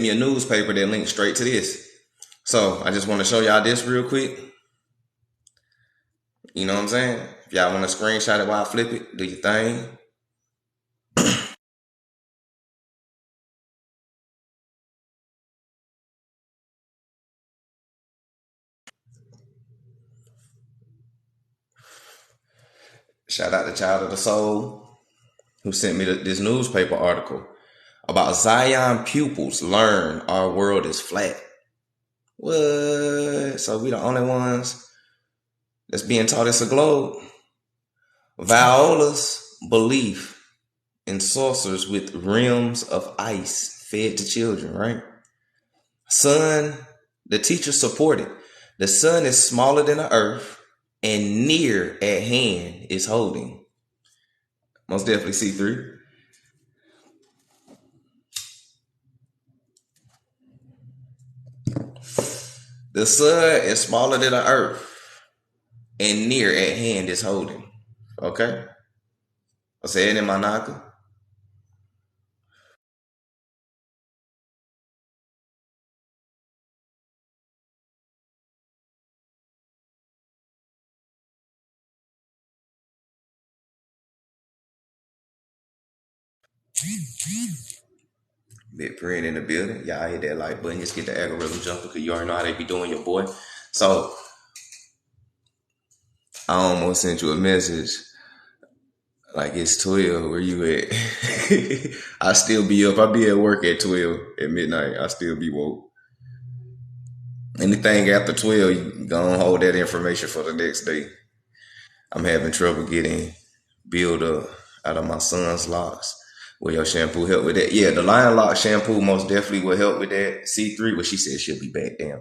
me a newspaper that links straight to this. So I just want to show y'all this real quick. You know what I'm saying? If y'all want to screenshot it while I flip it, do your thing. Shout out to Child of the Soul who sent me this newspaper article about Zion pupils learn our world is flat. What? So we the only ones that's being taught it's a globe? Viola's belief in saucers with rims of ice fed to children, right? Sun, the teacher supported. The sun is smaller than the earth and near at hand is holding. Most definitely C3. The sun is smaller than the earth and near at hand is holding. Okay? I say it in my knocker. Big print in the building. Y'all hit that like button. Just get the algorithm jumping because you already know how they be doing your boy. So I almost sent you a message like it's 12. Where you at? I still be up. I be at work at 12 at midnight. I still be woke. Anything after 12, you gonna hold that information for the next day. I'm having trouble getting build up out of my son's locks. Will your shampoo help with that? Yeah, the Lion Lock shampoo most definitely will help with that. C3, what she said she'll be back down.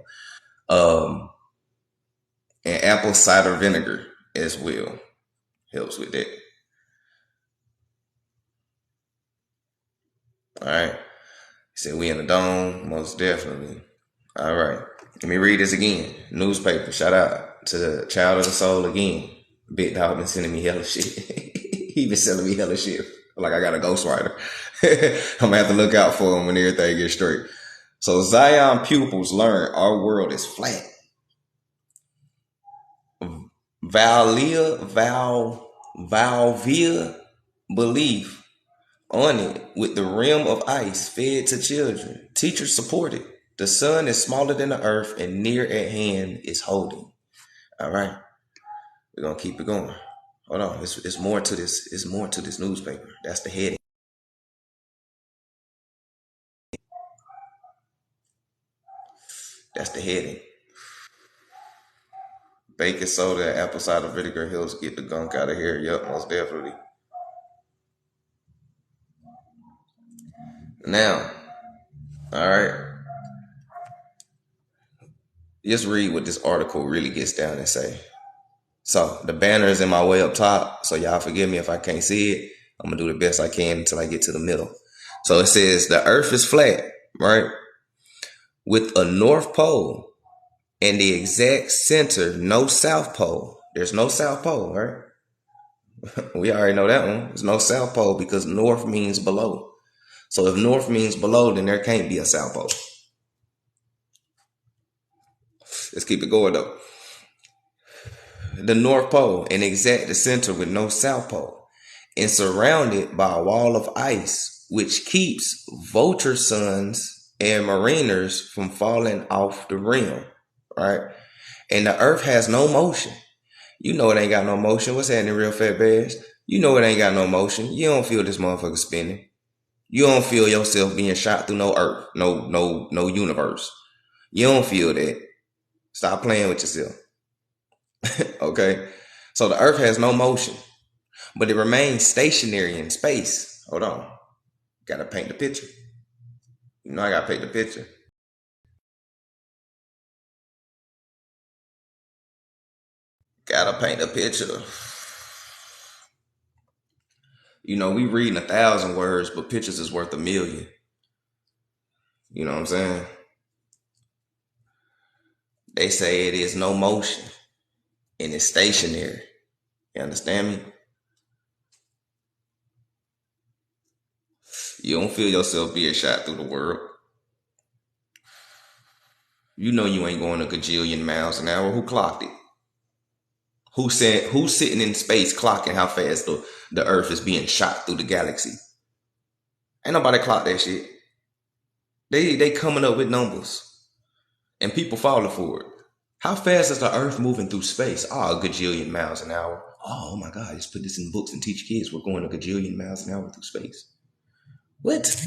And apple cider vinegar as well helps with that. All right. Said we in the dome, most definitely. All right. Let me read this again. Newspaper. Shout out to the Child of the Soul again. Big Dog been sending me hella shit. He been selling me hella shit. Like I got a ghostwriter. I'm gonna have to look out for him when everything gets straight. So Zion pupils learn our world is flat. Valvia belief on it with the rim of ice fed to children. Teachers supported. The sun is smaller than the earth and near at hand is holding. All right. We're gonna keep it going. Hold on. It's more to this. It's more to this newspaper. That's the heading. That's the heading. Baking soda, apple cider vinegar helps get the gunk out of here. Yep, most definitely. Now, all right. Just read what this article really gets down and say. So the banner is in my way up top. So y'all forgive me if I can't see it. I'm gonna do the best I can until I get to the middle. So it says the earth is flat, right? With a north pole and the exact center, no south pole. There's no south pole, right? We already know that one. There's no south pole because north means below. So if north means below, then there can't be a south pole. Let's keep it going though. The North Pole and exact the center with no South Pole, and surrounded by a wall of ice, which keeps vulture suns and mariners from falling off the rim, right? And the Earth has no motion. You know it ain't got no motion. What's happening, real fat bass? You know it ain't got no motion. You don't feel this motherfucker spinning. You don't feel yourself being shot through no Earth, no universe. You don't feel that. Stop playing with yourself. Okay? So the earth has no motion, but it remains stationary in space. Hold on. Gotta paint the picture. You know I gotta paint the picture. Gotta paint the picture. You know, we reading 1,000 words, but pictures is worth 1,000,000. You know what I'm saying? They say it is no motion and it's stationary. You understand me? You don't feel yourself being shot through the world. You know you ain't going a gajillion miles an hour. Who clocked it? Who's sitting in space clocking how fast the Earth is being shot through the galaxy? Ain't nobody clocked that shit. They coming up with numbers and people falling for it. How fast is the Earth moving through space? Oh, a gajillion miles an hour. Oh my God, just put this in books and teach kids we're going a gajillion miles an hour through space. What?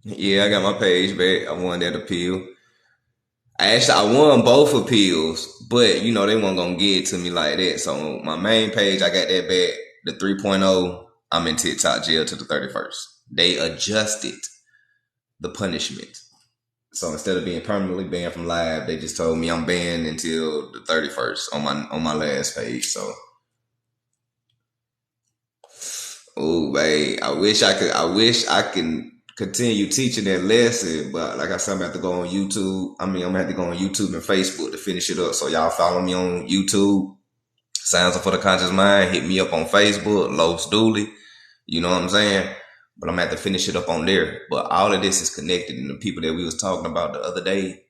Yeah, I got my page back. I won that appeal. I won both appeals, but you know they weren't gonna give it to me like that. So my main page, I got that back. The 3.0, I'm in TikTok jail to the 31st. They adjusted the punishment. So instead of being permanently banned from live, they just told me I'm banned until the 31st on my last page. So, oh, babe, I wish I can continue teaching that lesson, but like I said, I'm gonna have to go on YouTube. I'm gonna have to go on YouTube and Facebook to finish it up. So y'all follow me on YouTube, Sounds for the Conscious Mind. Hit me up on Facebook, Los Dooley. You know what I'm saying? But I'm gonna have to finish it up on there. But all of this is connected, and the people that we was talking about the other day,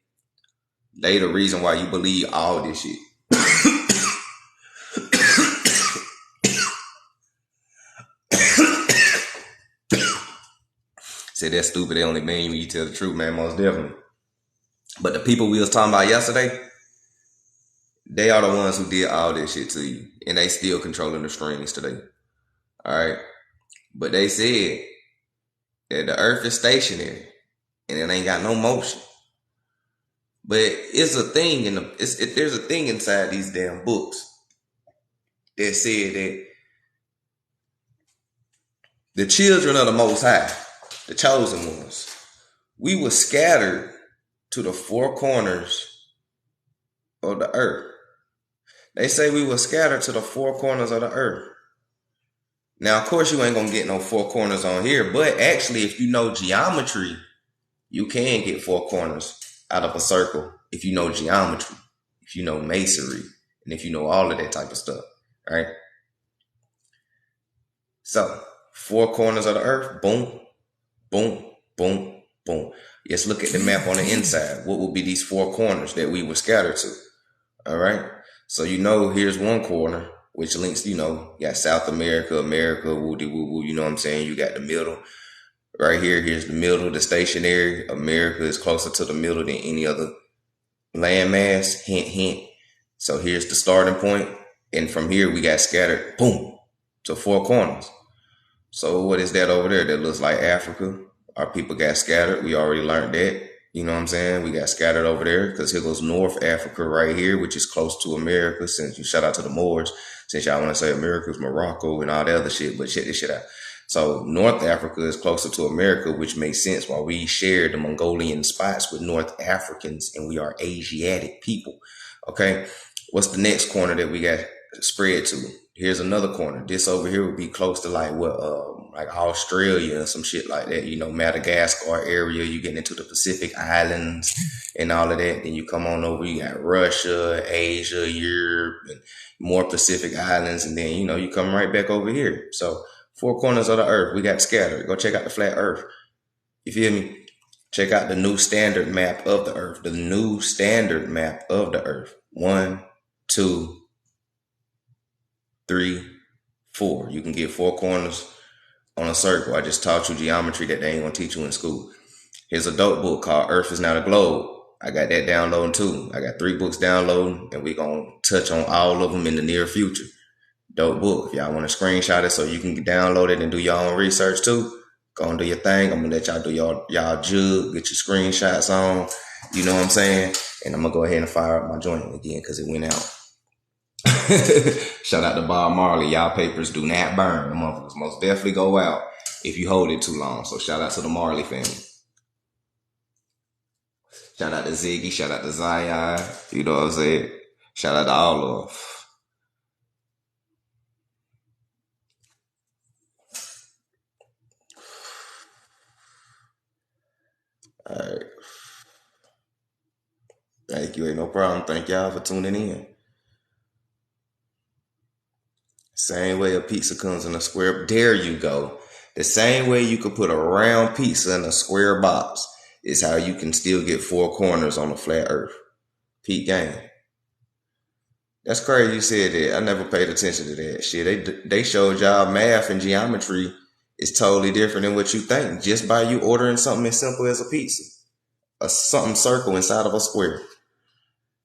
they the reason why you believe all this shit. Said that's stupid. They only mean when you tell the truth, man. Most definitely. But the people we was talking about yesterday, they are the ones who did all this shit to you, and they still controlling the strings today. All right, but they said that the Earth is stationary and it ain't got no motion. But it's a thing there's a thing inside these damn books that said that the children of the Most High, the chosen ones, we were scattered to the four corners of the earth. They say we were scattered to the four corners of the earth. Now, of course, you ain't gonna get no four corners on here, but actually, if you know geometry, you can get four corners out of a circle if you know geometry, if you know masonry, and if you know all of that type of stuff, right? So, four corners of the earth, boom, boom, boom, boom. Let's look at the map on the inside. What would be these four corners that we were scattered to? All right. So, here's one corner, which links, you got South America, woody woo woo, you know what I'm saying? You got the middle. Right here, here's the middle, the stationary. America is closer to the middle than any other landmass. Hint, hint. So here's the starting point. And from here, we got scattered, boom, to four corners. So what is that over there? That looks like Africa. Our people got scattered. We already learned that. You know what I'm saying? We got scattered over there because here goes North Africa right here, which is close to America. Since you shout out to the Moors, since y'all want to say America's Morocco and all that other shit, but check this shit out. So North Africa is closer to America, which makes sense why we share the Mongolian spots with North Africans and we are Asiatic people. Okay. What's the next corner that we got spread to? Here's another corner. This over here would be close to like Australia or some shit like that. Madagascar area. You get into the Pacific Islands and all of that. Then you come on over. You got Russia, Asia, Europe, and more Pacific Islands. And then, you come right back over here. So four corners of the earth, we got scattered. Go check out the flat earth. You feel me? Check out the new standard map of the earth. The new standard map of the earth. 1, 2, 3, 4. You can get four corners on a circle. I just taught you geometry that they ain't gonna teach you in school. Here's a dope book called Earth is Not a Globe. I got that downloading too. I got 3 books downloading, and we gonna touch on all of them in the near future. Dope book. If y'all want to screenshot it so you can download it and do your own research too, go and do your thing. I'm gonna let y'all do y'all jug, get your screenshots on. You know what I'm saying? And I'm gonna go ahead and fire up my joint again because it went out. Shout out to Bob Marley. Y'all papers do not burn. The motherfuckers most definitely go out if you hold it too long. So shout out to the Marley family. Shout out to Ziggy. Shout out to Zion. You know what I'm saying? Shout out to all of them. All right. Thank you. Ain't no problem. Thank y'all for tuning in. Same way a pizza comes in a square. There you go. The same way you could put a round pizza in a square box. is how you can still get four corners on a flat earth. Peak game. That's crazy you said that. I never paid attention to that shit. They showed y'all math and geometry is totally different than what you think just by you ordering something as simple as a pizza. A something circle inside of a square.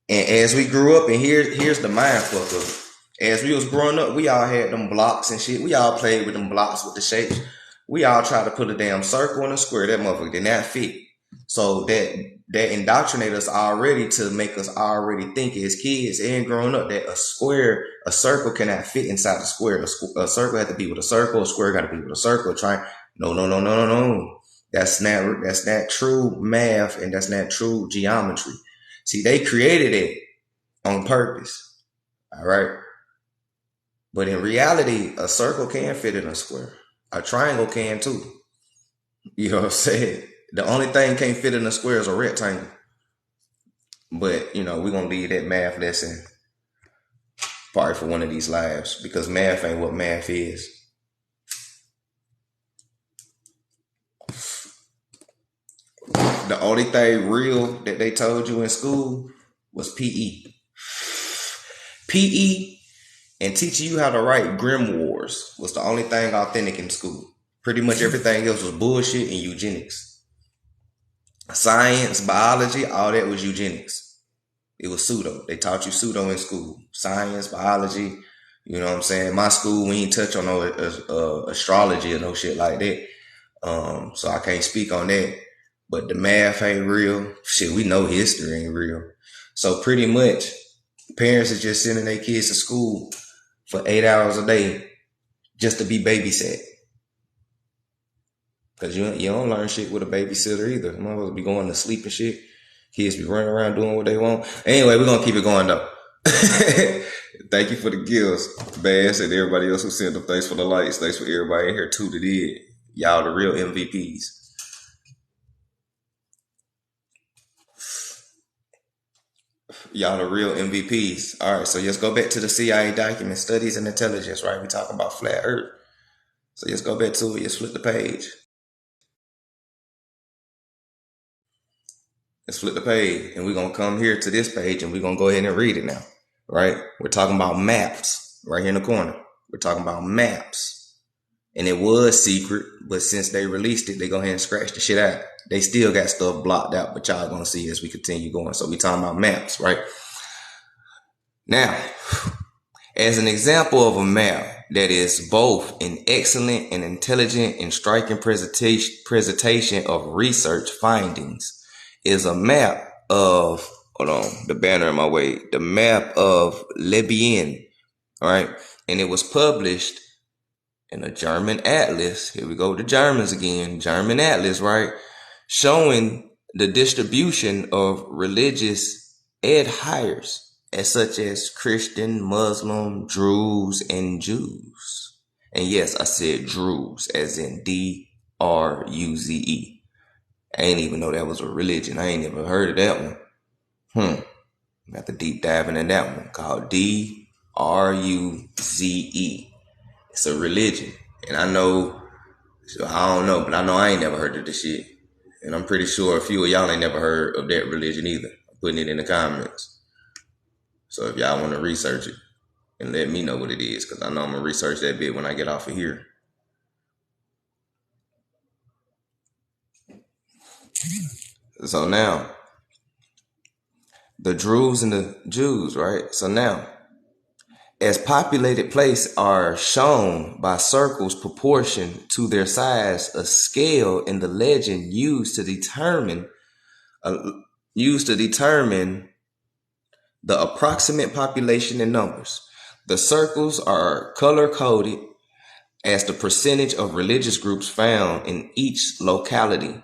And as we grew up, and here's the mind fuck of it. As we was growing up, we all had them blocks and shit. We all played with them blocks with the shapes. We all tried to put a damn circle in a square. That motherfucker did not fit. So that indoctrinated us already to make us already think as kids and growing up that a circle cannot fit inside a square. A circle had to be with a circle. A square got to be with a circle. No. That's not true math, and that's not true geometry. See, they created it on purpose. All right. But in reality, a circle can fit in a square. A triangle can too. You know what I'm saying? The only thing can't fit in a square is a rectangle. But, we're going to leave that math lesson probably for one of these lives because math ain't what math is. The only thing real that they told you in school was PE. PE and teaching you how to write grimoires was the only thing authentic in school. Pretty much everything else was bullshit and eugenics. Science, biology, all that was eugenics. It was pseudo. They taught you pseudo in school. Science, biology, you know what I'm saying? My school, we ain't touch on no astrology or no shit like that. So I can't speak on that. But the math ain't real. Shit, we know history ain't real. So pretty much, parents are just sending their kids to school for 8 hours a day just to be babysat. Because you don't learn shit with a babysitter either. Motherfuckers be going to sleep and shit. Kids be running around doing what they want. Anyway, we're going to keep it going though. Thank you for the gifts, Bass, and everybody else who sent them. Thanks for the likes. Thanks for everybody in here too that did. Y'all the real MVPs. Y'all the real MVPs. All right, so let's go back to the CIA document, Studies and Intelligence, right? We talking about flat earth. So let's go back to it. Let's flip the page. Let's flip the page, and we're going to come here to this page, and we're going to go ahead and read it now, right? We're talking about maps right here in the corner. We're talking about maps. And it was secret, but since they released it, they go ahead and scratch the shit out. They still got stuff blocked out, but y'all going to see as we continue going. So we talking about maps, right? Now, as an example of a map that is both an excellent and intelligent and striking presentation of research findings is a map of, hold on, the banner in my way, the map of Libyen, right? And it was published in a German atlas. Here we go, the Germans again, German atlas, right? Showing the distribution of religious adherents as such as Christian, Muslim, Druze, and Jews. And yes, I said Druze as in D-R-U-Z-E. I ain't even know that was a religion. I ain't never heard of that one. I have to deep dive into that one called D-R-U-Z-E. It's a religion. And I know, so I don't know, but I know I ain't never heard of this shit. And I'm pretty sure a few of y'all ain't never heard of that religion either. I'm putting it in the comments. So if y'all want to research it and let me know what it is, because I know I'm going to research that bit when I get off of here. So now, the Druze and the Jews, right? So now, as populated places are shown by circles proportion to their size, a scale in the legend used to determine the approximate population in numbers. The circles are color-coded as the percentage of religious groups found in each locality.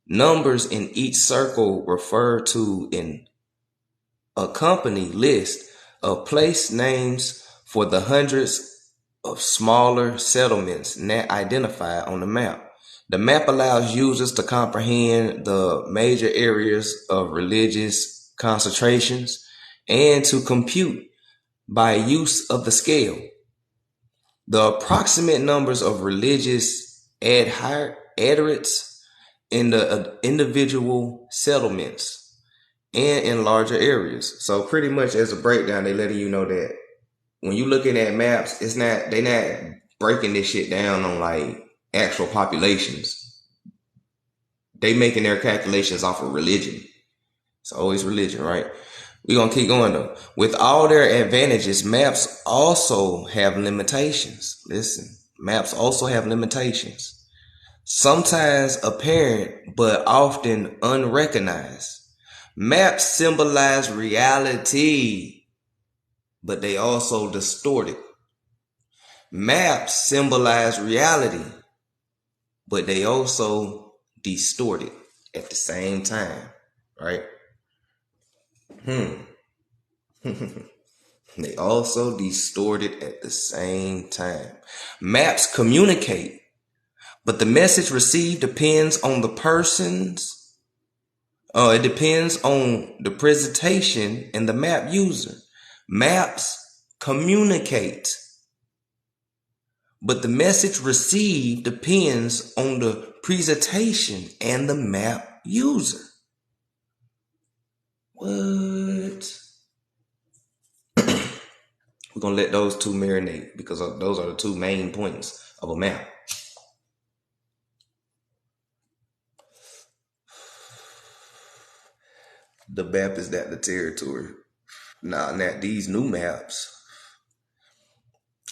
Numbers in each circle refer to an accompanied list of place names for the hundreds of smaller settlements not identified on the map. The map allows users to comprehend the major areas of religious concentrations and to compute by use of the scale the approximate numbers of religious adherents in the individual settlements and in larger areas. So pretty much as a breakdown, they letting you know that when you looking at maps, they not breaking this shit down on like actual populations. They making their calculations off of religion. It's always religion, right? We're gonna keep going though. With all their advantages, maps also have limitations. Listen, maps also have limitations. Sometimes apparent, but often unrecognized. Maps symbolize reality, but they also distort it. Maps symbolize reality, but they also distort it at the same time, right? They also distort it at the same time. Maps communicate, but the message received depends on the person's it depends on the presentation and the map user. Maps communicate, but the message received depends on the presentation and the map user. What? We're going to let those two marinate because those are the two main points of a map. The map is that the territory. Now, these new maps,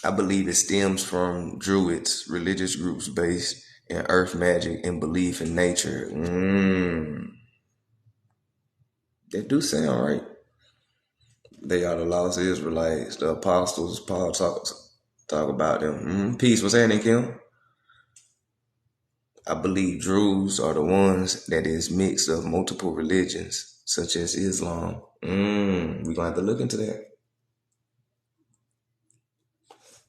I believe it stems from Druids, religious groups based in earth magic and belief in nature. That do sound right. They are the lost Israelites, the apostles. Paul talk about them. Peace. What's happening, Kim? I believe Druze are the ones that is mixed of multiple religions, such as Islam. We're gonna have to look into that.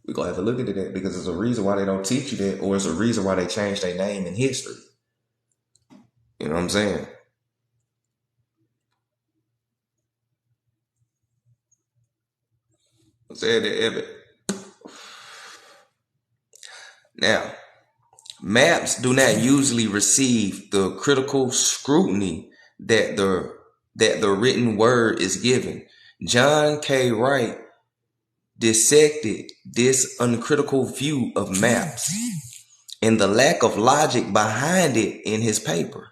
We're gonna have to look into that because there's a reason why they don't teach you that, or it's a reason why they changed their name in history. You know what I'm saying? Said that Evan. Now, maps do not usually receive the critical scrutiny that the written word is given. John K. Wright dissected this uncritical view of maps and the lack of logic behind it in his paper.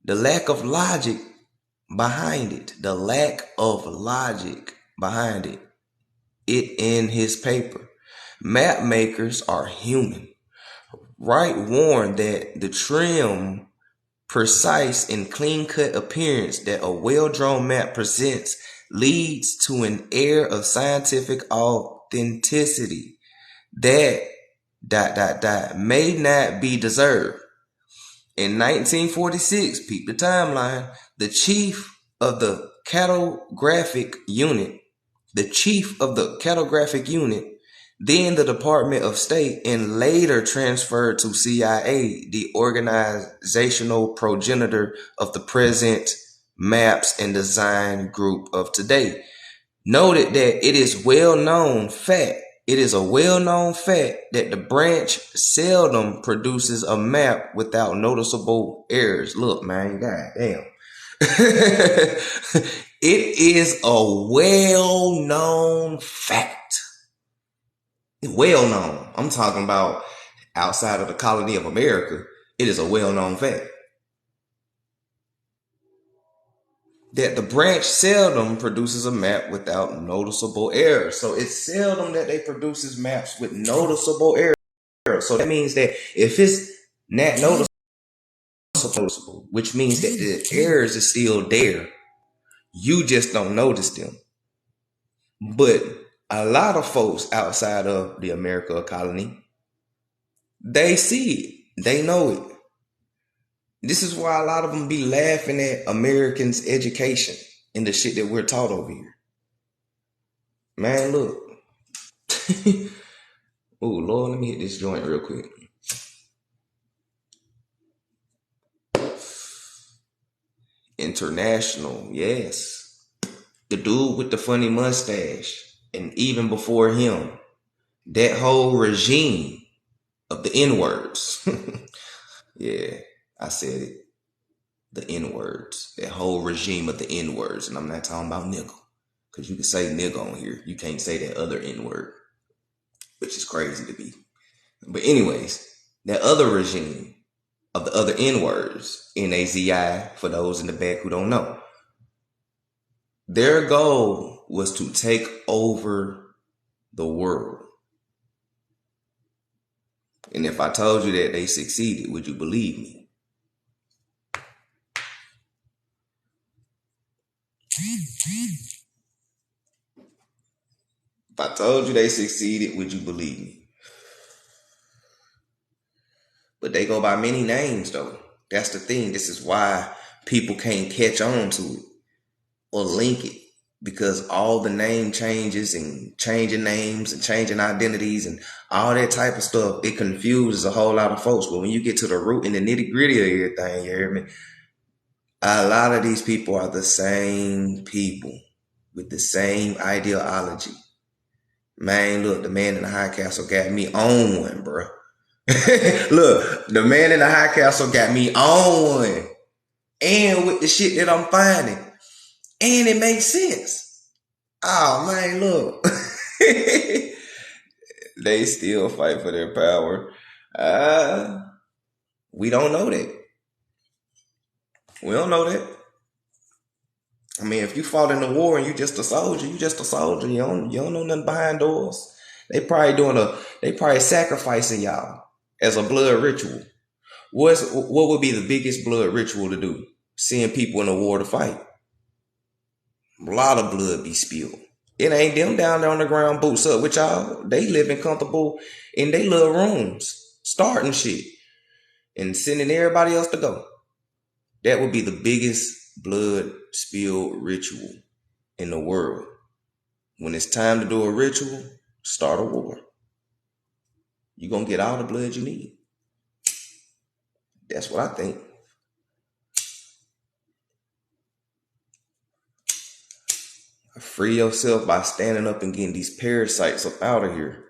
The lack of logic behind it. The lack of logic behind it. It in his paper. Map makers are human. Wright warned that the trim, precise, and clean-cut appearance that a well-drawn map presents leads to an air of scientific authenticity that ... may not be deserved. In 1946, peep the timeline, the chief of the cartographic unit, then the Department of State, and later transferred to CIA, the organizational progenitor of the present maps and design group of today, noted that it is a well-known fact that the branch seldom produces a map without noticeable errors. Look, man, goddamn. It is a well-known fact. Well known. I'm talking about outside of the colony of America. It is a well-known fact that the branch seldom produces a map without noticeable errors. So it's seldom that they produces maps with noticeable errors. So that means that if it's not noticeable, which means that the errors are still there, you just don't notice them. But a lot of folks outside of the America colony, they see it. They know it. This is why a lot of them be laughing at Americans' education and the shit that we're taught over here. Man, look. Oh, Lord, let me hit this joint real quick. International, yes. The dude with the funny mustache. And even before him, that whole regime of the N-words. Yeah, I said it. The N words, that whole regime of the N words, and I'm not talking about nigga, because you can say nigga on here, you can't say that other N word, which is crazy to me. But anyways, that other regime of the other N words, NAZI, for those in the back who don't know, their goal was to take over the world. And if I told you that they succeeded, would you believe me? If I told you they succeeded, would you believe me? But they go by many names, though. That's the thing. This is why people can't catch on to it or link it, because all the name changes and changing names and changing identities and all that type of stuff, it confuses a whole lot of folks. But when you get to the root and the nitty gritty of everything, you hear me? A lot of these people are the same people with the same ideology. Man, look, the man in the high castle got me on one, bro. Look, the man in the high castle got me on one. And with the shit that I'm finding. And it makes sense. Oh, man, look. They still fight for their power. We don't know that. We don't know that. I mean, if you fought in the war and you just a soldier, you just a soldier. You don't know nothing behind doors. They probably sacrificing y'all as a blood ritual. What would be the biggest blood ritual to do? Seeing people in a war to fight. A lot of blood be spilled. It ain't them down there on the ground boots up with y'all. They living comfortable in their little rooms, starting shit and sending everybody else to go. That would be the biggest blood spilled ritual in the world. When it's time to do a ritual, start a war. You're going to get all the blood you need. That's what I think. Free yourself by standing up and getting these parasites up out of here.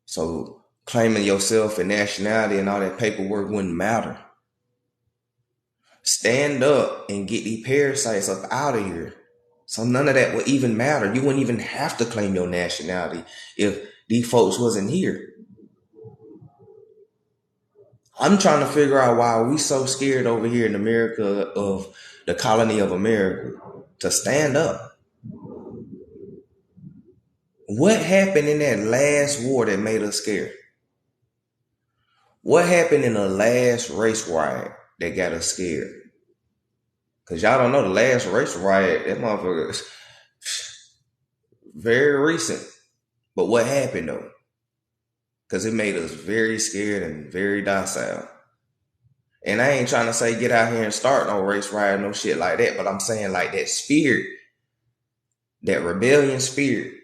So claiming yourself and nationality and all that paperwork wouldn't matter. Stand up and get these parasites up out of here. So none of that would even matter. You wouldn't even have to claim your nationality if these folks wasn't here. I'm trying to figure out why we so scared over here in America of the colony of America to stand up. What happened in that last war that made us scared? What happened in the last race riot that got us scared? Because y'all don't know the last race riot, that motherfucker is very recent. But what happened though? Because it made us very scared and very docile. And I ain't trying to say get out here and start no race riot, no shit like that. But I'm saying like that spirit, that rebellion spirit,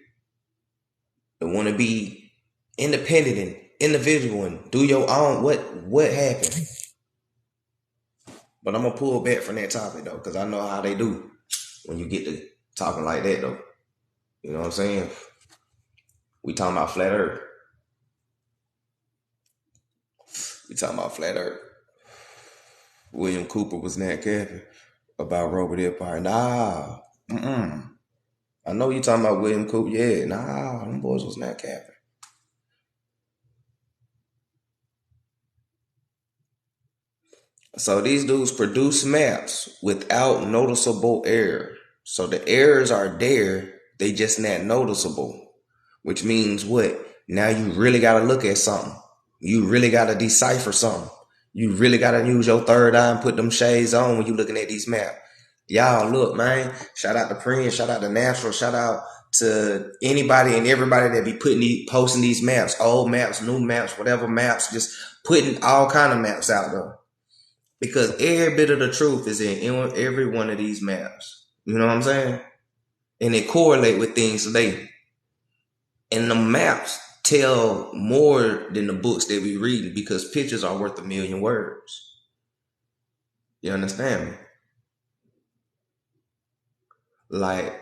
that want to be independent and individual and do your own. What happened? But I'm gonna pull back from that topic though, because I know how they do when you get to talking like that though. You know what I'm saying? We talking about flat earth. We talking about flat earth. William Cooper was not capping about Robert Empire. Nah. I know you talking about William Cooper. Yeah, nah, them boys was not capping. So these dudes produce maps without noticeable error. So the errors are there, they just not noticeable. Which means what? Now you really gotta look at something. You really gotta decipher something. You really gotta use your third eye and put them shades on when you looking at these maps. Y'all look, man. Shout out to Prince, shout out to Natural, shout out to anybody and everybody that be posting these maps, old maps, new maps, whatever maps, just putting all kind of maps out there. Because every bit of the truth is in every one of these maps. You know what I'm saying? And it correlate with things today. And the maps tell more than the books that we reading, because pictures are worth a million words. You understand me? Like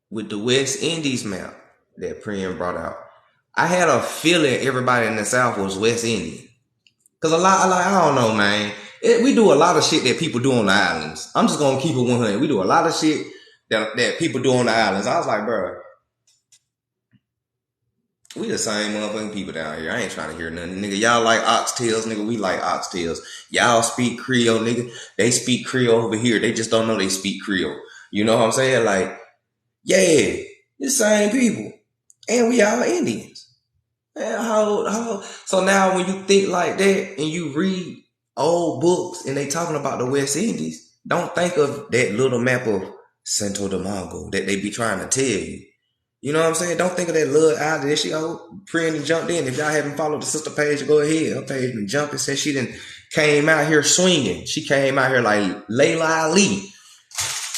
with the West Indies map that Priam brought out, I had a feeling everybody in the South was West Indian. Cause I don't know, man. We do a lot of shit that people do on the islands. I'm just gonna keep it 100. We do a lot of shit that people do on the islands. I was like, bro, we the same motherfucking people down here. I ain't trying to hear nothing, nigga. Y'all like oxtails, nigga. We like oxtails. Y'all speak Creole, nigga. They speak Creole over here. They just don't know they speak Creole. You know what I'm saying? Like, yeah, the same people, and we all Indians. Man, how? So now when you think like that and you read old books and they talking about the West Indies, don't think of that little map of Santo Domingo that they be trying to tell you. You know what I'm saying? Don't think of that little island that she praying and jumped in. If y'all haven't followed the sister page, go ahead. Her page been jumping since she done came out here swinging. She came out here like Layla Ali.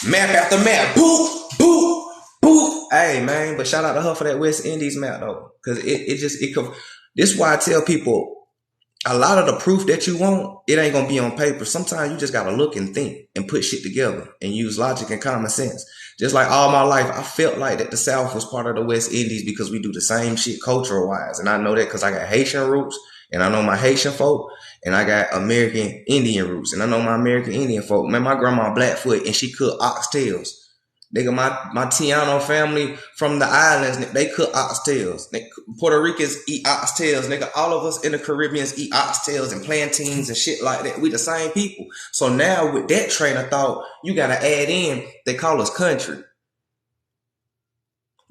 Map after map. Boop, boop, boop. Hey, man, but shout out to her for that West Indies map, though. Because this is why I tell people, a lot of the proof that you want, it ain't gonna be on paper. Sometimes you just gotta look and think and put shit together and use logic and common sense. Just like all my life, I felt like that the South was part of the West Indies because we do the same shit cultural wise. And I know that because I got Haitian roots and I know my Haitian folk and I got American Indian roots and I know my American Indian folk. Man, my grandma Blackfoot and she cooked oxtails. Nigga, my Tiano family from the islands, they cook oxtails. Puerto Ricans eat oxtails. Nigga, all of us in the Caribbeans eat oxtails and plantains and shit like that. We the same people. So now with that train of thought, you gotta add in, they call us country.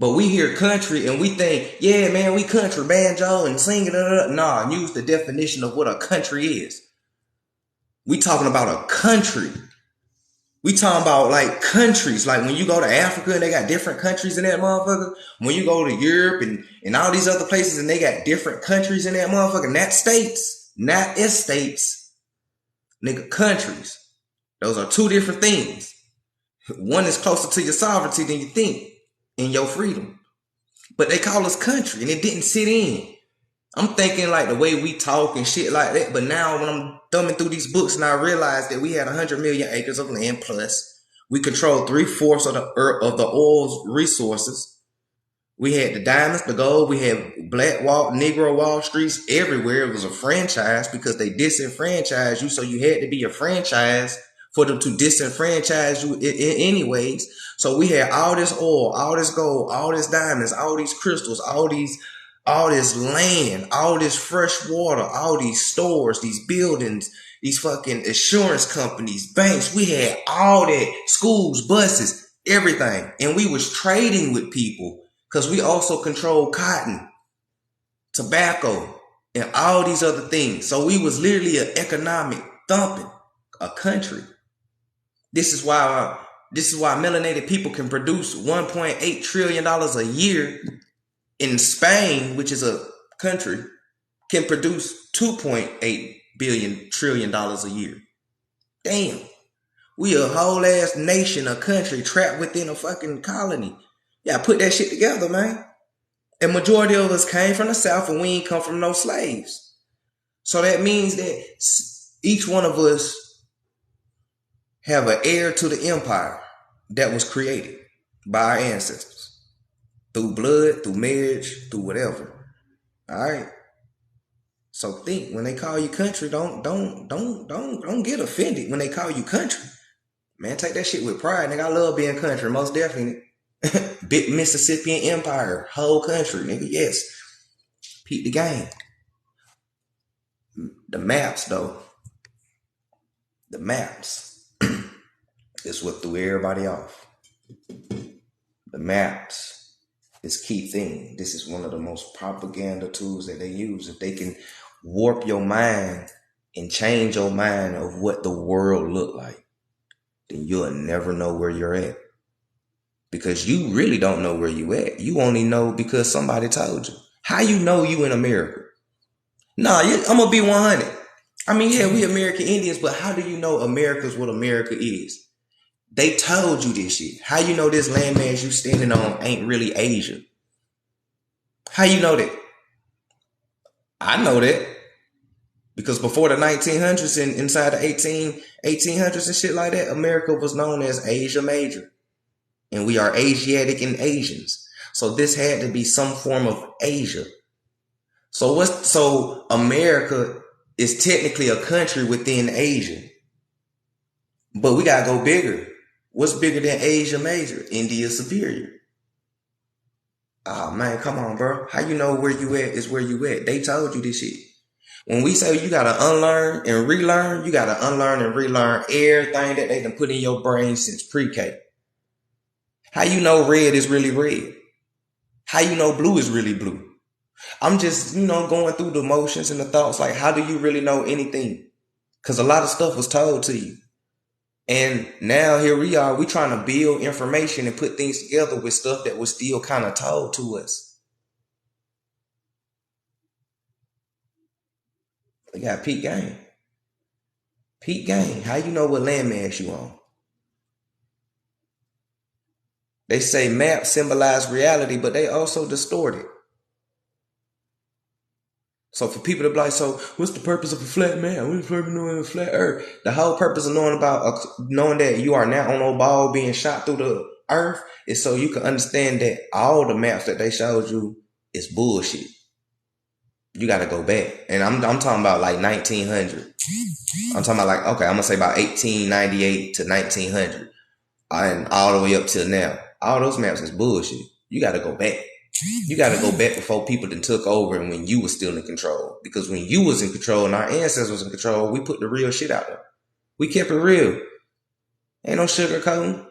But we hear country and we think, yeah, man, we country, banjo and singing. Nah, use the definition of what a country is. We talking about a country. We talking about like countries. Like when you go to Africa and they got different countries in that motherfucker. When you go to Europe and all these other places and they got different countries in that motherfucker. Not states, not estates. Nigga, countries. Those are two different things. One is closer to your sovereignty than you think and your freedom. But they call us country and it didn't sit in. I'm thinking like the way we talk and shit like that. But now when I'm thumbing through these books and I realize that we had 100 million acres of land plus, we control 3/4 of the oil's resources. We had the diamonds, the gold. We had Black Negro Wall Streets everywhere. It was a franchise because they disenfranchised you. So you had to be a franchise for them to disenfranchise you anyways. So we had all this oil, all this gold, all this diamonds, all these crystals, all this land, all this fresh water, all these stores, these buildings, these fucking insurance companies, banks. We had all that, schools, buses, everything. And we was trading with people because we also controlled cotton, tobacco, and all these other things. So we was literally an economic thumping, a country. This is why melanated people can produce $1.8 trillion a year. In Spain, which is a country, can produce $2.8 trillion a year. Damn. We a whole ass nation, a country trapped within a fucking colony. Yeah, put that shit together, man. And majority of us came from the South and we ain't come from no slaves. So that means that each one of us have an heir to the empire that was created by our ancestors. Through blood, through marriage, through whatever. All right. So think when they call you country, don't get offended when they call you country. Man, take that shit with pride, nigga. I love being country, most definitely. Big Mississippian Empire, whole country, nigga. Yes. Peep the game. The maps, though. The maps is what threw everybody off. The maps. This key thing. This is one of the most propaganda tools that they use. If they can warp your mind and change your mind of what the world look like, then you'll never know where you're at. Because you really don't know where you at. You only know because somebody told you. How you know you in America? Nah, I'm gonna be 100. I mean, yeah, we American Indians, but how do you know America's what America is? They told you this shit. How you know this landmass you standing on ain't really Asia? How you know that? I know that. Because before the 1900s and inside the 1800s and shit like that, America was known as Asia Major. And we are Asiatic and Asians. So this had to be some form of Asia. So America It's technically a country within Asia, but we gotta go bigger. What's bigger than Asia Major? India Superior. Oh man, come on, bro. How you know where you at is where you at? They told you this shit. When we say you gotta unlearn and relearn, you gotta unlearn and relearn everything that they done put in your brain since pre-K. How you know red is really red? How you know blue is really blue? I'm just, going through the motions and the thoughts. Like, how do you really know anything? Because a lot of stuff was told to you. And now here we are, we trying to build information and put things together with stuff that was still kind of told to us. We got peak game. Peak game. How you know what landmass you on? They say maps symbolize reality, but they also distort it. So for people to be like, so what's the purpose of a flat map? What's the purpose of knowing a flat earth? The whole purpose of knowing that you are now on a ball being shot through the earth is so you can understand that all the maps that they showed you is bullshit. You got to go back. And I'm talking about like 1900. I'm talking about like, okay, I'm going to say about 1898 to 1900. And all the way up till now. All those maps is bullshit. You got to go back. You got to go back before people that took over and when you was still in control. Because when you was in control and our ancestors was in control, we put the real shit out there. We kept it real. Ain't no sugarcoating.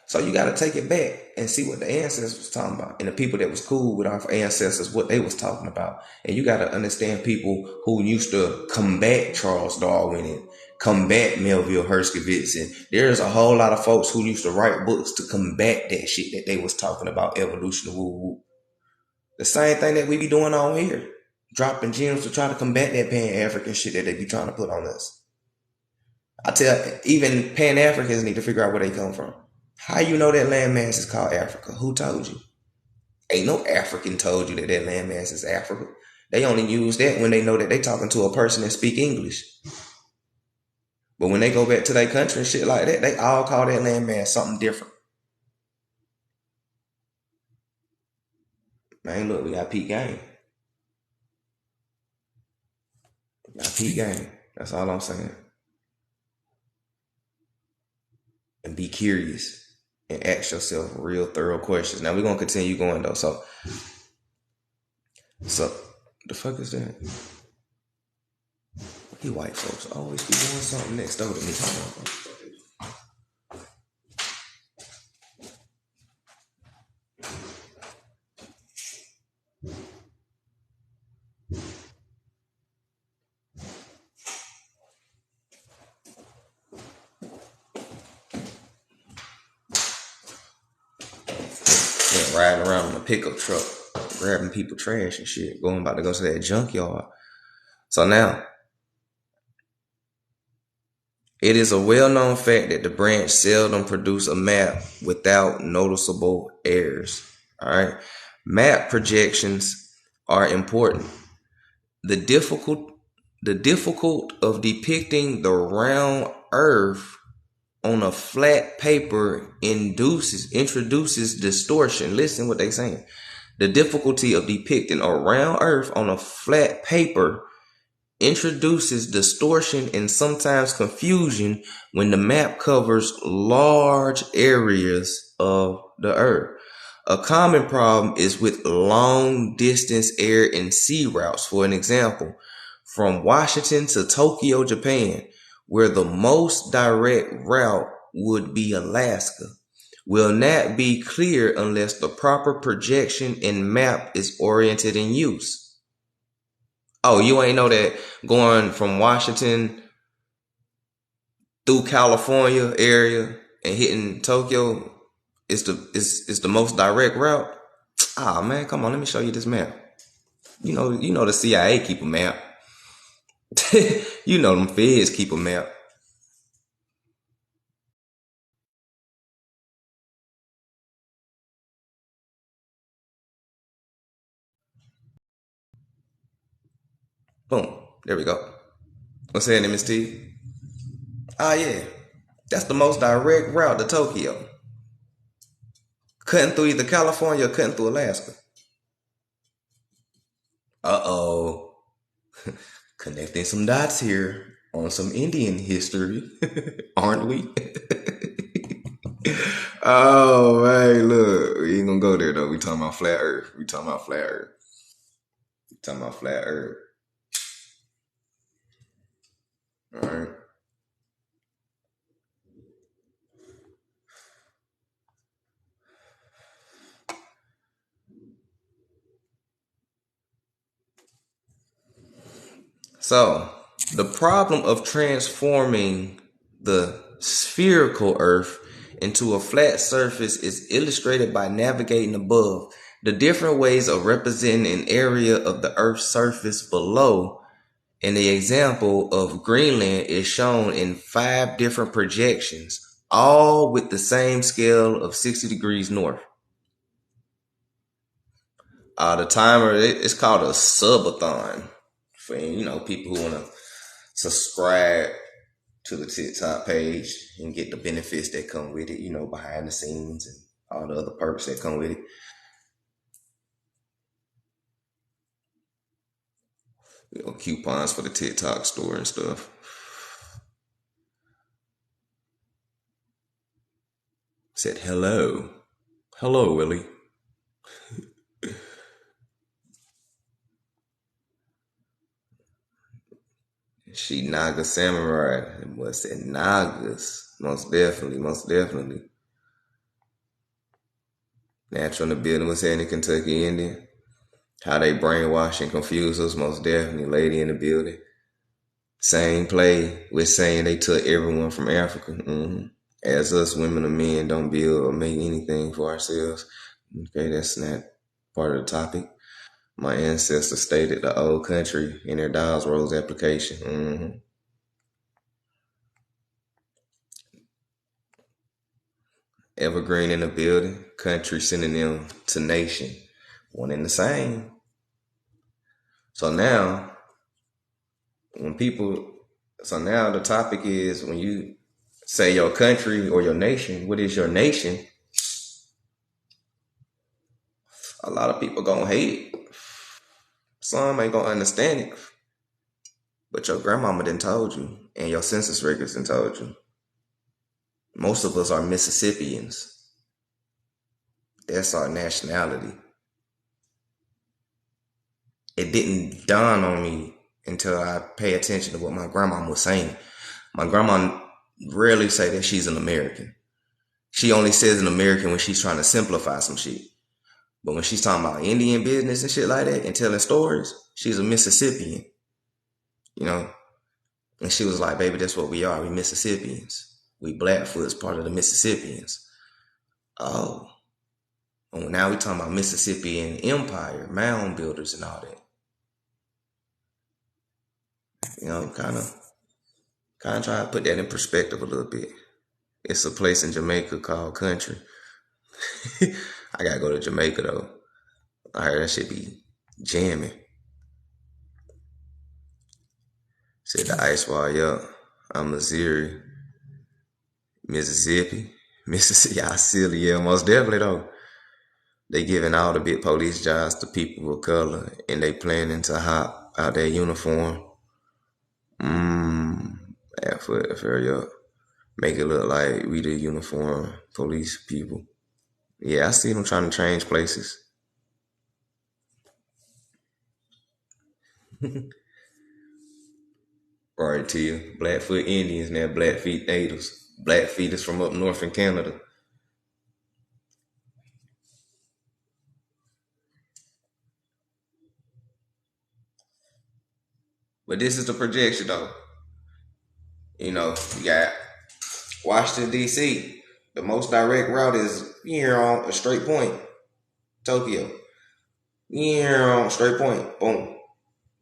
So you got to take it back and see what the ancestors was talking about. And the people that was cool with our ancestors, what they was talking about. And you got to understand people who used to combat Charles Darwin and combat Melville Herskovitz. And there's a whole lot of folks who used to write books to combat that shit that they was talking about, evolution, woo woo. The same thing that we be doing on here. Dropping gems to try to combat that Pan-African shit that they be trying to put on us. I tell even Pan-Africans need to figure out where they come from. How you know that landmass is called Africa? Who told you? Ain't no African told you that landmass is Africa. They only use that when they know that they talking to a person that speak English. But when they go back to their country and shit like that, they all call that landmass something different. Man, look, we got peak game. We got peak game. That's all I'm saying. And be curious and ask yourself real thorough questions. Now we're gonna continue going though. So the fuck is that? You white folks always be doing something next door to me. Yeah, riding around in a pickup truck, grabbing people trash and shit, going about to go to that junkyard. So now, it is a well-known fact that the branch seldom produce a map without noticeable errors. All right, map projections are important. The difficult of depicting the round Earth on a flat paper introduces distortion. Listen what they saying. The difficulty of depicting a round Earth on a flat paper introduces distortion and sometimes confusion when the map covers large areas of the Earth. A common problem is with long distance air and sea routes. For an example, from Washington to Tokyo, Japan, where the most direct route would be Alaska, will not be clear unless the proper projection and map is oriented in use. Oh, you ain't know that going from Washington through California area and hitting Tokyo is the most direct route? Ah man, come on, let me show you this map. You know the CIA keep a map. You know them feds keep a map. Boom. There we go. What's that, Miss T? Ah yeah. That's the most direct route to Tokyo. Cutting through either California or cutting through Alaska. Uh-oh. Connecting some dots here on some Indian history, aren't we? Oh man, look, we ain't gonna go there though. We talking about flat Earth. We talking about flat Earth. We talking about flat Earth. All right. So the problem of transforming the spherical Earth into a flat surface is illustrated by navigating above. The different ways of representing an area of the Earth's surface below. And the example of Greenland is shown in 5 different projections, all with the same scale of 60 degrees north. The timer, it's called a subathon for people who want to subscribe to the TikTok page and get the benefits that come with it, behind the scenes and all the other perks that come with it. Coupons for the TikTok store and stuff. Said hello. Hello, Willie. She Naga Samurai. What's it? Nagas. Most definitely, most definitely. Natural in the building. What's happening, Kentucky Indian? How they brainwash and confuse us, most definitely. Lady in the building. Same play with saying they took everyone from Africa. As us women or men don't build or make anything for ourselves. Okay, that's not part of the topic. My ancestors stated the old country in their Dawes Rose application. Evergreen in the building, country synonym to nation. One and the same. So now, when people, so now the topic is when you say your country or your nation, what is your nation? A lot of people gonna hate it. Some ain't gonna understand it. But your grandmama done told you, and your census records done told you. Most of us are Mississippians. That's our nationality. It didn't dawn on me until I pay attention to what my grandma was saying. My grandma rarely say that she's an American. She only says an American when she's trying to simplify some shit. But when she's talking about Indian business and shit like that and telling stories, she's a Mississippian. You know? And she was like, baby, that's what we are. We Mississippians. We Blackfoot's part of the Mississippians. Oh. Well, now we talking about Mississippian Empire, mound builders and all that. Kind of try to put that in perspective a little bit. It's a place in Jamaica called Country. I gotta go to Jamaica though. I heard that shit be jamming. Said the ice wall, yup. I'm Missouri, Mississippi. Mississippi, y'all silly, yeah, most definitely though. They giving all the big police jobs to people of color and they planning to hop out their uniform. Hurry up. Make it look like we the uniform police people. Yeah, I see them trying to change places. Right to you. Blackfoot Indians now, Blackfeet natives. Blackfeet is from up north in Canada. But this is the projection though. You got Washington D.C. The most direct route is here on a straight point. Tokyo. Here on straight point. Boom.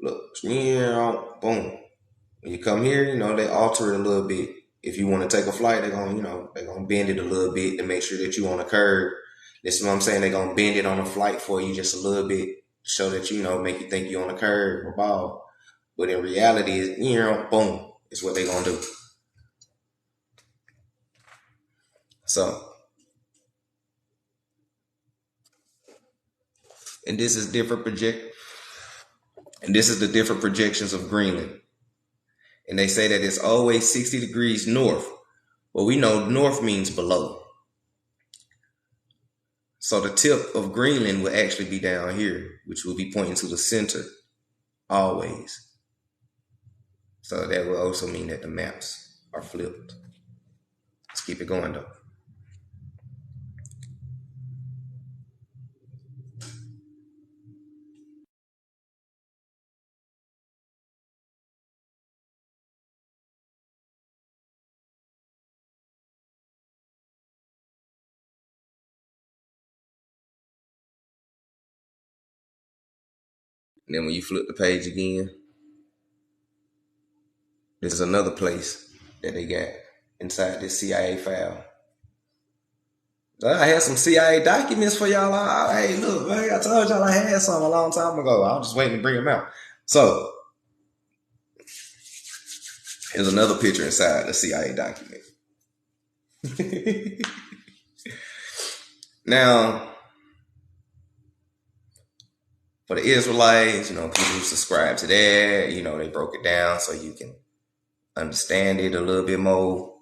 Look. Here on boom. When you come here, they alter it a little bit. If you want to take a flight, they're gonna bend it a little bit to make sure that you on a curve. This is what I'm saying. They're gonna bend it on a flight for you just a little bit, so that make you think you're on a curve or ball. But in reality, boom, is what they're gonna do. So, and this is different And this is the different projections of Greenland. And they say that it's always 60 degrees north. Well, we know north means below. So the tip of Greenland will actually be down here, which will be pointing to the center always. So that will also mean that the maps are flipped. Let's keep it going though. And then when you flip the page again, this is another place that they got inside this CIA file. I had some CIA documents for y'all. Hey, look, man, I told y'all I had some a long time ago. I was just waiting to bring them out. So, here's another picture inside the CIA document. Now, for the Israelites, people who subscribe to that, they broke it down so you can understand it a little bit more.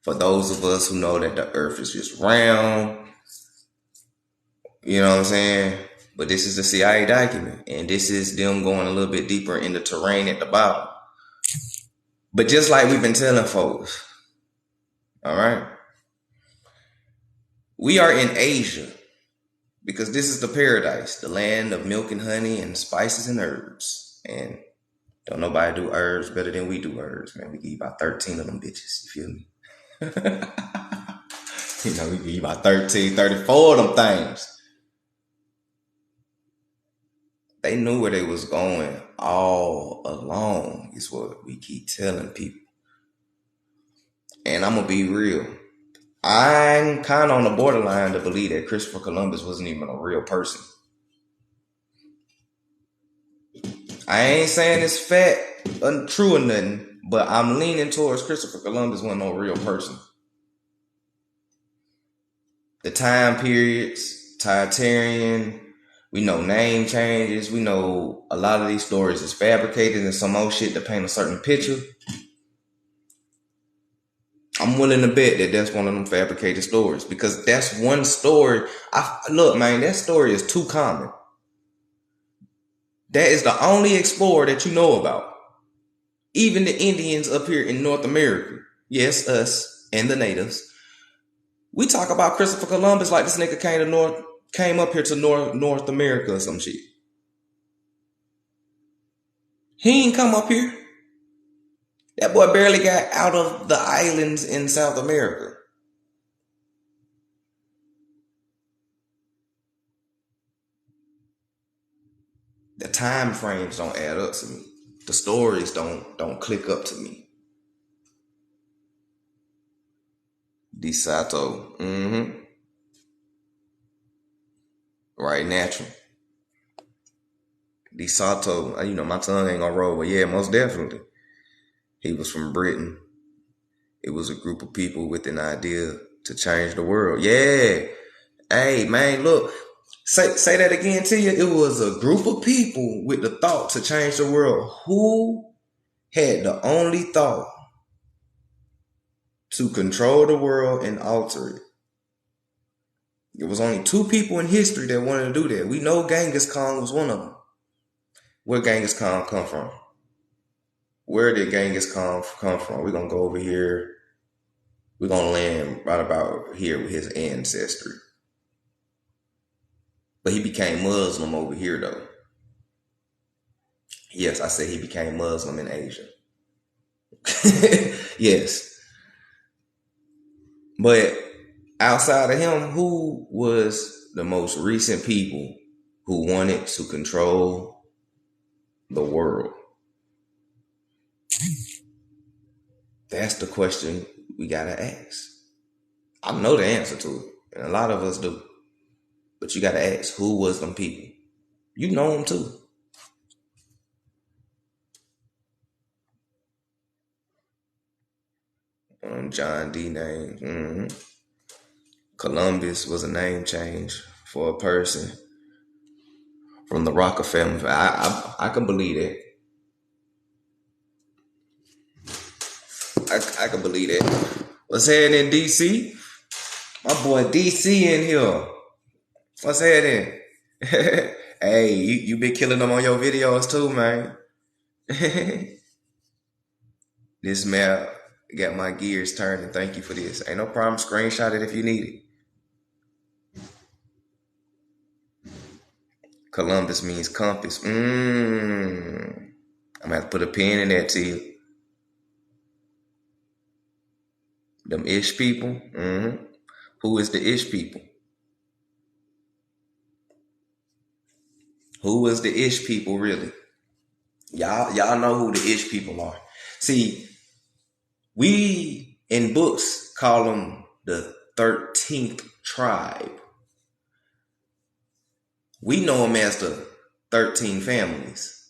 For those of us who know that the earth is just round, you know what I'm saying? But this is the CIA document, and this is them going a little bit deeper in the terrain at the bottom. But just like we've been telling folks, all right, we are in Asia because this is the paradise, the land of milk and honey and spices and herbs. And don't nobody do herbs better than we do herbs, man. We give you about 13 of them bitches, you feel me? We give you about 13, 34 of them things. They knew where they was going all along, is what we keep telling people. And I'm going to be real. I'm kind of on the borderline to believe that Christopher Columbus wasn't even a real person. I ain't saying it's fact or true or nothing, but I'm leaning towards Christopher Columbus wasn't no real person. The time periods, Titanian, we know name changes. We know a lot of these stories is fabricated and some old shit to paint a certain picture. I'm willing to bet that that's one of them fabricated stories because that's one story. Look, man, that story is too common. That is the only explorer that you know about. Even the Indians up here in North America. Yes, us and the natives. We talk about Christopher Columbus like this nigga came up here to North America or some shit. He ain't come up here. That boy barely got out of the islands in South America. The time frames don't add up to me. The stories don't click up to me. C.I.A. Right, natural. C.I.A. My tongue ain't gonna roll, but yeah, most definitely. He was from Britain. It was a group of people with an idea to change the world. Yeah. Hey, man, look. Say that again to you. It was a group of people with the thought to change the world. Who had the only thought to control the world and alter it? It was only two people in history that wanted to do that. We know Genghis Khan was one of them. Where Genghis Khan come from? Where did Genghis Khan come from? We're going to go over here. We're going to land right about here with his ancestry. But he became Muslim over here, though. Yes, I said he became Muslim in Asia. Yes. But outside of him, who was the most recent people who wanted to control the world? That's the question we gotta ask. I know the answer to it, and a lot of us do. But you gotta ask, who was them people? You know them too. John D. name. Columbus was a name change for a person From the Rocker family. I can believe that. I can believe that. What's happening in DC? My boy DC in here. What's happening? Hey, you been killing them on your videos too, man. This man got my gears turning. Thank you for this. Ain't no problem. Screenshot it if you need it. Columbus means compass. I'm gonna have to put a pin in there to you. Them ish people. Who is the ish people? Who is the ish people really? Y'all know who the ish people are. See, we in books call them the 13th tribe. We know them as the 13 families.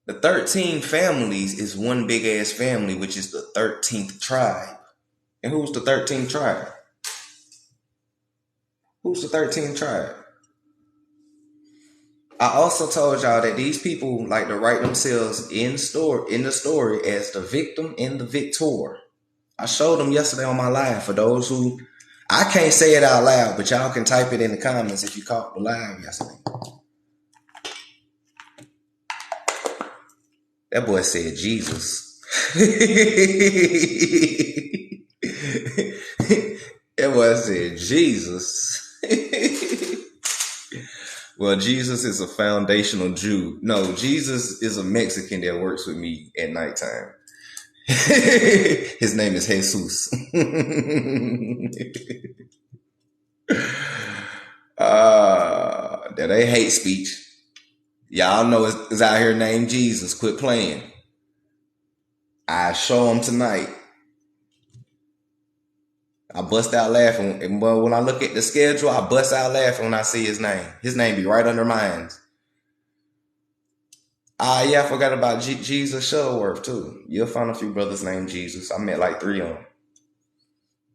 The 13 families is one big ass family, which is the 13th tribe. And who's the 13th tribe? Who's the 13th tribe? I also told y'all that these people like to write themselves in the story as the victim and the victor. I showed them yesterday on my live. For those who, I can't say it out loud, but y'all can type it in the comments if you caught the live yesterday. That boy said Jesus. That boy said Jesus. Well, Jesus is a foundational Jew. No, Jesus is a Mexican that works with me at nighttime. His name is Jesus. That ain't hate speech. Y'all know it's out here named Jesus. Quit playing. I show him tonight. I bust out laughing. And when I look at the schedule, I bust out laughing when I see his name. His name be right under mine. Yeah, I forgot about Jesus Shuttleworth too. You'll find a few brothers named Jesus. I met like 3 of them.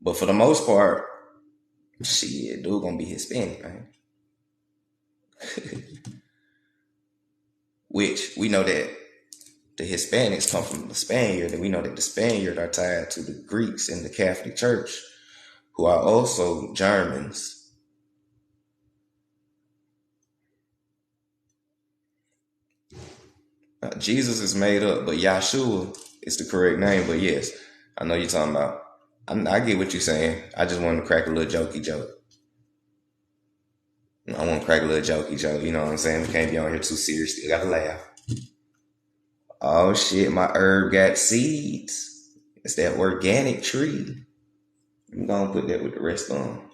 But for the most part, shit, dude gonna be Hispanic, man. Which we know that the Hispanics come from the Spaniard, and we know that the Spaniard are tied to the Greeks in the Catholic Church, who are also Germans. Jesus is made up, but Yahshua is the correct name. But yes, I know you're talking about. I get what you're saying. I just wanted to crack a little jokey joke. I want to crack a little jokey joke. You know what I'm saying? We can't be on here too serious. You gotta laugh. Oh shit, my herb got seeds. It's that organic tree. I'm gonna put that with the rest of them.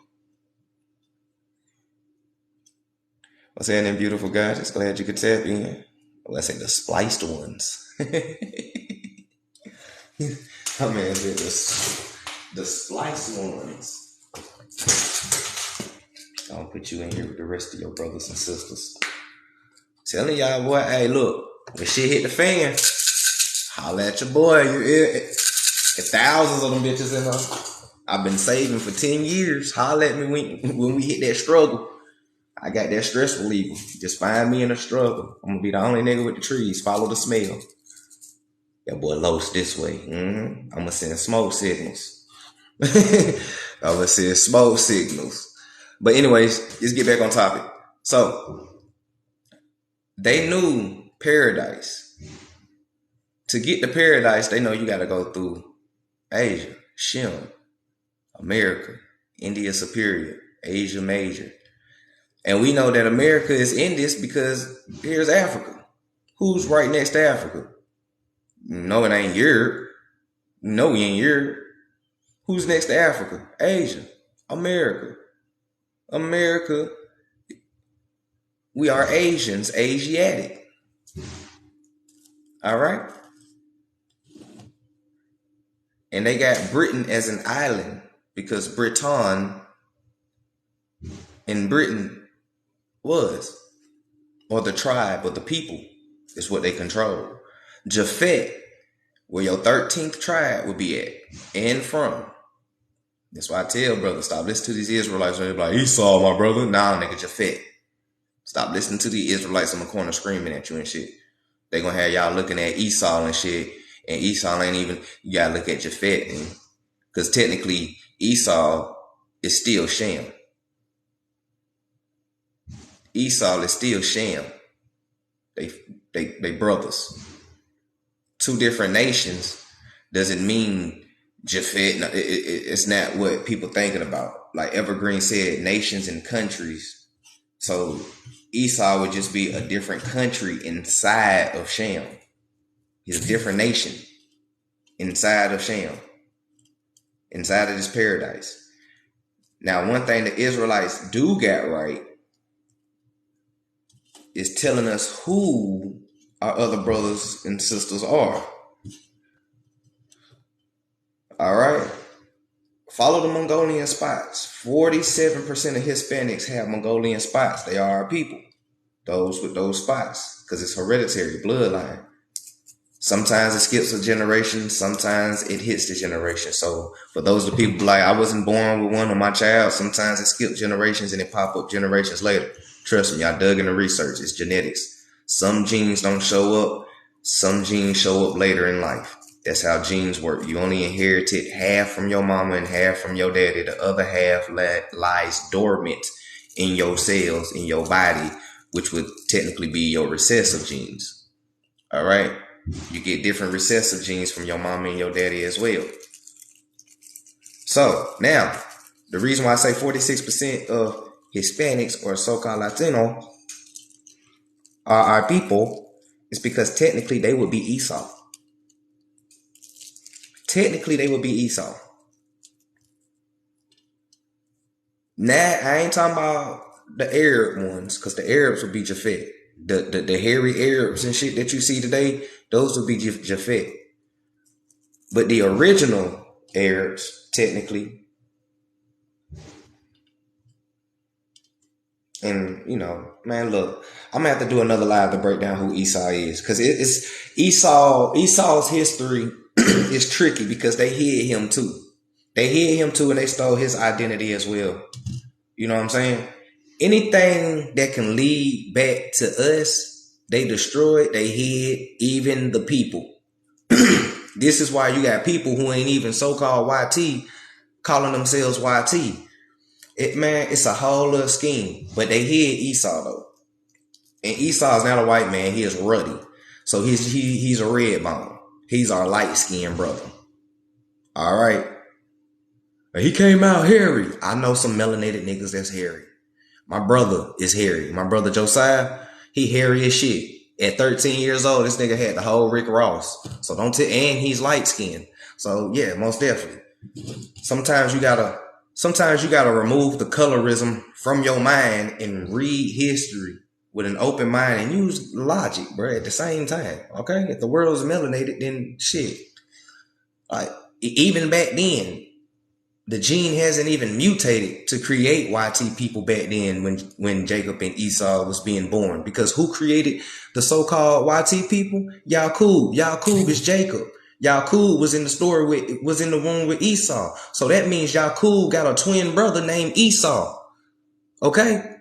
What's happening, beautiful guys? Just glad you could tap in. Let's say the spliced ones. My man said the spliced ones. I'll put you in here with the rest of your brothers and sisters. Telling y'all, boy, hey, look, when shit hit the fan, holla at your boy. Thousands of them bitches in her. I've been saving for 10 years. Holla at me when we hit that struggle. I got that stress reliever. Just find me in a struggle. I'm gonna be the only nigga with the trees. Follow the smell. That boy Los this way. I'm gonna send smoke signals. I'm gonna send smoke signals. But anyways, let's get back on topic. So they knew paradise. To get to paradise, they know you gotta go through Asia, Shem, America, India Superior, Asia Major. And we know that America is in this because here's Africa. Who's right next to Africa? No, it ain't Europe. No, we ain't Europe. Who's next to Africa? Asia. America. America. We are Asians, Asiatic. All right? And they got Britain as an island because Britain in Britain was, or the tribe or the people is what they control. Japhet, where your 13th tribe would be at and from. That's why I tell brothers, stop listening to these Israelites when they're like, Esau, my brother. Nah, nigga, Japhet. Stop listening to the Israelites in the corner screaming at you and shit. They gonna have y'all looking at Esau and shit, and Esau ain't even. You gotta look at Japhet, and because technically Esau is still Shem. Esau is still Shem. They brothers. Two different nations doesn't mean Japhet. No, it's not what people thinking about. Like Evergreen said, nations and countries. So Esau would just be a different country inside of Shem. He's a different nation inside of Shem, inside of this paradise. Now, one thing the Israelites do get right is telling us who our other brothers and sisters are. All right. Follow the Mongolian spots. 47% of Hispanics have Mongolian spots. They are our people. Those with those spots. Because it's hereditary, bloodline. Sometimes it skips a generation. Sometimes it hits the generation. So for those of the people like, I wasn't born with one on my child. Sometimes it skips generations and it pop up generations later. Trust me, I dug in the research. It's genetics. Some genes don't show up. Some genes show up later in life. That's how genes work. You only inherited half from your mama and half from your daddy. The other half lies dormant in your cells, in your body, which would technically be your recessive genes. All right? You get different recessive genes from your mama and your daddy as well. So, now, the reason why I say 46% of Hispanics or so-called Latino are our people is because technically they would be Esau. Technically, they would be Esau. Now, I ain't talking about the Arab ones, because the Arabs would be Japhet. The hairy Arabs and shit that you see today, those would be Japhet. But the original Arabs, technically, and you know, man, look, I'm gonna have to do another live to break down who Esau is, because it's Esau's history is tricky because they hid him too. They hid him too, and they stole his identity as well. You know what I'm saying? Anything that can lead back to us, they destroyed, they hid, even the people. This is why you got people who ain't even so-called YT calling themselves YT. It's a whole little scheme. But they hid Esau though. And Esau is not a white man, he is ruddy. So he's a red bone. He's our light-skinned brother. Alright. He came out hairy. I know some melanated niggas that's hairy. My brother is hairy. My brother Josiah, he hairy as shit. At 13 years old, this nigga had the whole Rick Ross. So and he's light skinned. So yeah, most definitely. Sometimes you gotta remove the colorism from your mind and read history with an open mind and use logic, bro, at the same time. Okay? If the world is melanated, then shit. Like, even back then, the gene hasn't even mutated to create YT people back then when Jacob and Esau was being born. Because who created the so-called YT people? Yaqub. Yaqub is Jacob. Yaqub was in the womb with Esau. So that means Yaqub got a twin brother named Esau. Okay?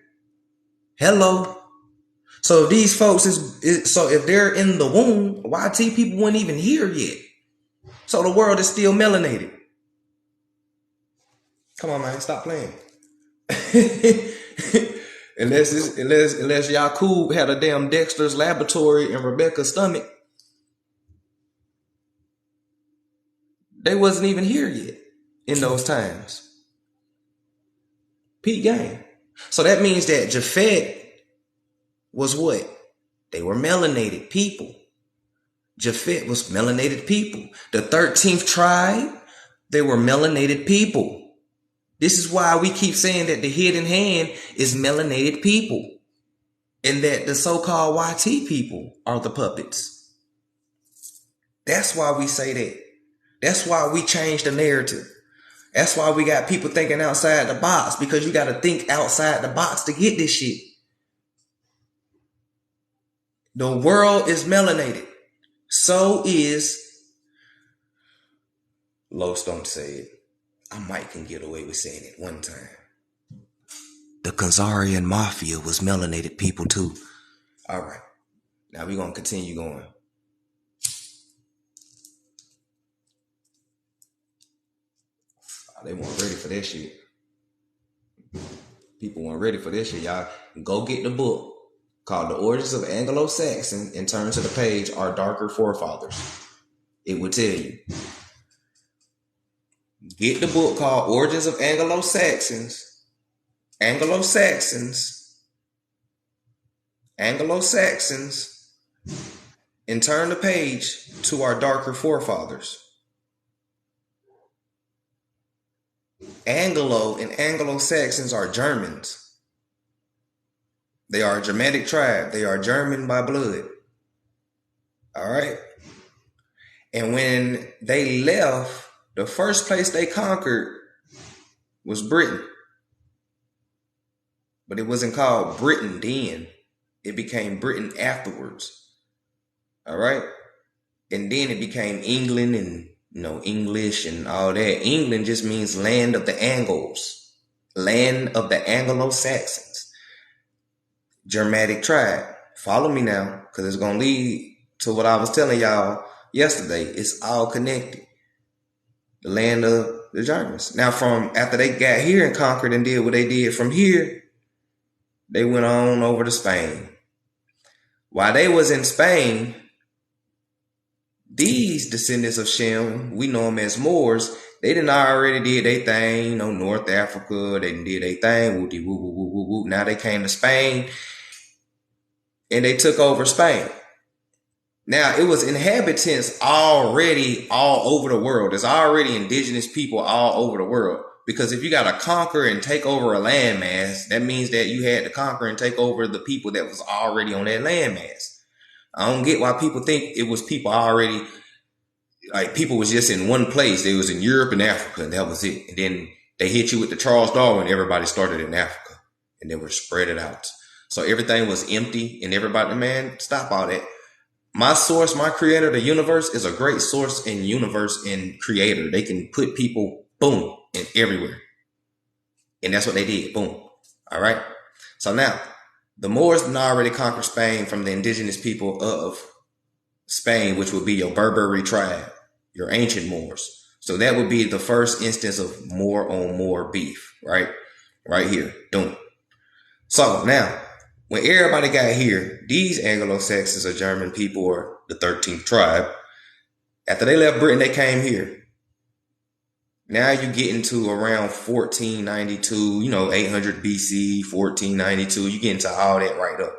Hello. So if these folks if they're in the womb, YT people weren't even here yet. So the world is still melanated. Come on, man, stop playing. unless Yaqub had a damn Dexter's laboratory in Rebecca's stomach, they wasn't even here yet in those times. Pete game. So that means that Japhet was what? They were melanated people. Japhet was melanated people. The 13th tribe, they were melanated people. This is why we keep saying that the hidden hand is melanated people. And that the so-called YT people are the puppets. That's why we say that. That's why we change the narrative. That's why we got people thinking outside the box. Because you got to think outside the box to get this shit. The world is melanated. So is... Los don't say it. I might can get away with saying it one time. The Khazarian mafia was melanated people too. All right. Now we're going to continue going. They weren't ready for that shit. People weren't ready for this shit, y'all. Go get the book called The Origins of Anglo-Saxon and turn to the page Our Darker Forefathers. It will tell you. Get the book called Origins of Anglo-Saxons, and turn the page to Our Darker Forefathers. Anglo and Anglo-Saxons are Germans. They are a Germanic tribe. They are German by blood. All right? And when they left, the first place they conquered was Britain. But it wasn't called Britain then. It became Britain afterwards. All right? And then it became England and, English and all that. England just means land of the Angles. Land of the Anglo-Saxons. Germanic tribe. Follow me now, because it's going to lead to what I was telling y'all yesterday. It's all connected. The land of the Germans. Now, from after they got here and conquered and did what they did from here, they went on over to Spain. While they was in Spain, these descendants of Shem, we know them as Moors, they done already did their thing, North Africa, they did their thing, woo woo woo woo woo. Now they came to Spain and they took over Spain. Now, it was inhabitants already all over the world. There's already indigenous people all over the world. Because if you got to conquer and take over a landmass, that means that you had to conquer and take over the people that was already on that landmass. I don't get why people think it was people already, like people was just in one place. They was in Europe and Africa, and that was it. And then they hit you with the Charles Darwin. Everybody started in Africa, and they were spread it out. So everything was empty, and everybody, man, stop all that. My source, my creator, the universe is a great source and universe and creator. They can put people, boom, in everywhere. And that's what they did. Boom. All right. So now, the Moors had already conquered Spain from the indigenous people of Spain, which would be your Berberi tribe, your ancient Moors. So that would be the first instance of Moor on Moor beef, right? Right here. Boom. So now, when everybody got here, these Anglo-Saxons or German people, or the 13th tribe, after they left Britain, they came here. Now you get into around 1492, 800 BC, 1492. You get into all that right up.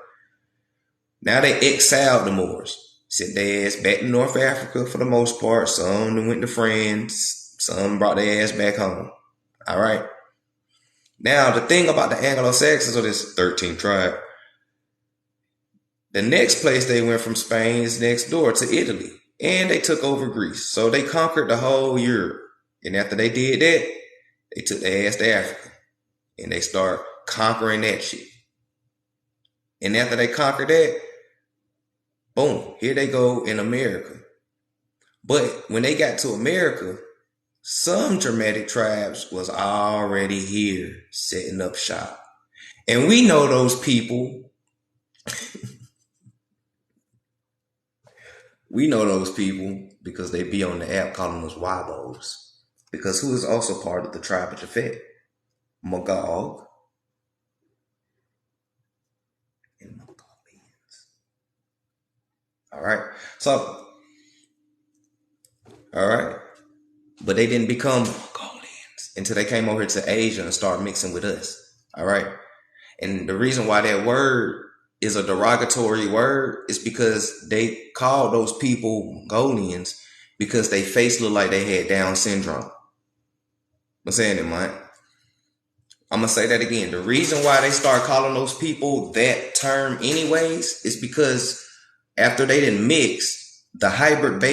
Now they exiled the Moors. Sent their ass back to North Africa for the most part. Some went to France. Some brought their ass back home. All right. Now, the thing about the Anglo-Saxons or this 13th tribe, the next place they went from Spain is next door to Italy. And they took over Greece. So they conquered the whole Europe. And after they did that, they took their ass to Africa. And they start conquering that shit. And after they conquered that, boom, here they go in America. But when they got to America, some Germanic tribes was already here setting up shop. And we know those people. We know those people because they be on the app calling us Wabos. Because who is also part of the tribe of Japhet? Magog and Mongolians. All right. So, all right. But they didn't become Mongolians until they came over to Asia and started mixing with us. All right. And the reason why that word is a derogatory word is because they called those people Mongolians because they face looked like they had Down syndrome. I'm saying it, man. I'm going to say that again. The reason why they start calling those people that term anyways is because after they didn't mix, the hybrid baby